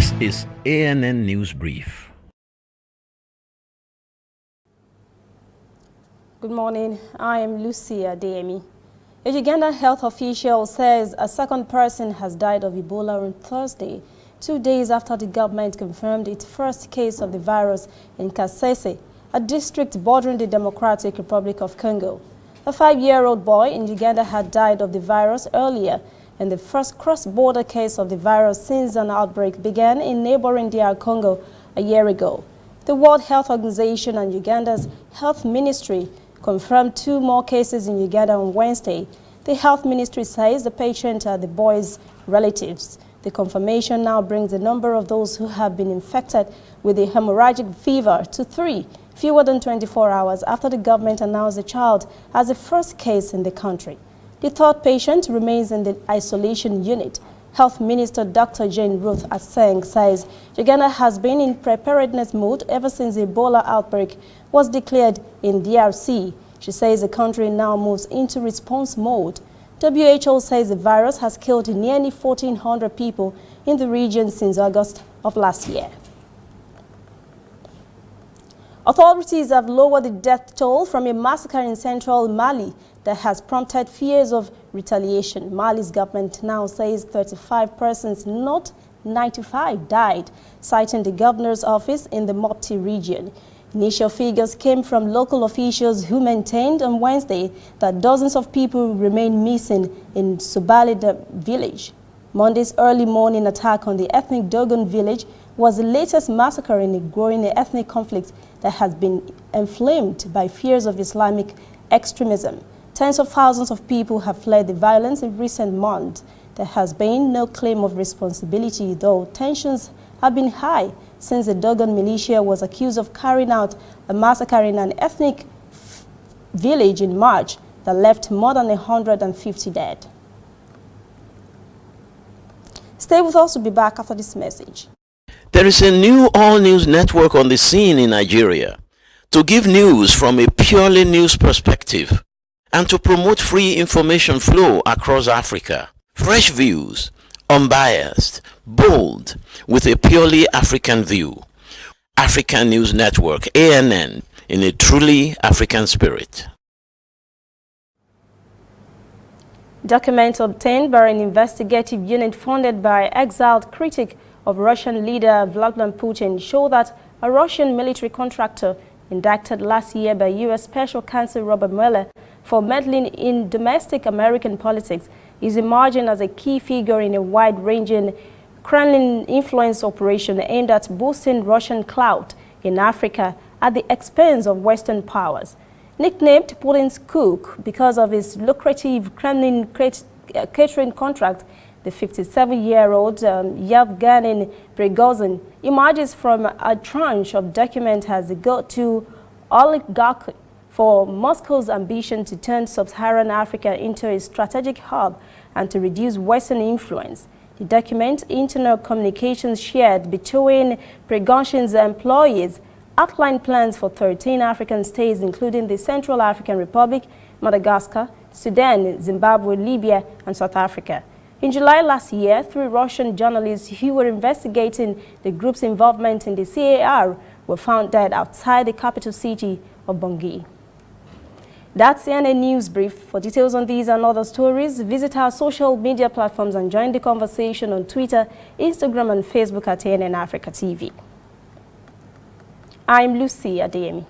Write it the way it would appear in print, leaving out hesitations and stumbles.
This is ANN News Brief. Good morning. I am Lucia Adeyemi. A Uganda health official says a second person has died of Ebola on Thursday, 2 days after the government confirmed its first case of the virus in Kasese, a district bordering the Democratic Republic of Congo. A 5-year-old boy in Uganda had died of the virus earlier, and the first cross-border case of the virus since an outbreak began in neighboring DR Congo a year ago. The World Health Organization and Uganda's Health Ministry confirmed 2 more cases in Uganda on Wednesday. The Health Ministry says the patients are the boy's relatives. The confirmation now brings the number of those who have been infected with the hemorrhagic fever to 3, fewer than 24 hours after the government announced the child as the first case in the country. The third patient remains in the isolation unit. Health Minister Dr. Jane Ruth Aseng says Uganda has been in preparedness mode ever since the Ebola outbreak was declared in DRC. She says the country now moves into response mode. WHO says the virus has killed nearly 1,400 people in the region since August of last year. Authorities have lowered the death toll from a massacre in central Mali that has prompted fears of retaliation. Mali's government now says 35 persons, not 95, died, citing the governor's office in the Mopti region. Initial figures came from local officials who maintained on Wednesday that dozens of people remain missing in Subalida village. Monday's early morning attack on the ethnic Dogon village was the latest massacre in a growing ethnic conflict that has been inflamed by fears of Islamic extremism. Tens of thousands of people have fled the violence in recent months. There has been no claim of responsibility, though tensions have been high since the Dogon militia was accused of carrying out a massacre in an ethnic village in March that left more than 150 dead. Stay with us, we'll be back after this message. There is a new all-news network on the scene in Nigeria to give news from a purely news perspective and to promote free information flow across Africa. Fresh views, unbiased, bold, with a purely African view. African News Network, ANN, in a truly African spirit. Documents obtained by an investigative unit funded by exiled critic of Russian leader Vladimir Putin show that a Russian military contractor indicted last year by U.S. Special Counsel Robert Mueller for meddling in domestic American politics is emerging as a key figure in a wide-ranging Kremlin influence operation aimed at boosting Russian clout in Africa at the expense of Western powers. Nicknamed Putin's cook because of his lucrative Kremlin catering contract, the 57-year-old Yevgeny Prigozhin emerges from a tranche of documents as the go-to oligarch for Moscow's ambition to turn sub-Saharan Africa into a strategic hub and to reduce Western influence. The document, internal communications shared between Prigozhin's employees, outlined plans for 13 African states, including the Central African Republic, Madagascar, Sudan, Zimbabwe, Libya, and South Africa. In July last year, 3 Russian journalists who were investigating the group's involvement in the CAR were found dead outside the capital city of Bangui. That's the ANN News Brief. For details on these and other stories, visit our social media platforms and join the conversation on Twitter, Instagram, and Facebook at ANN Africa TV. I'm Lucy Adeyemi.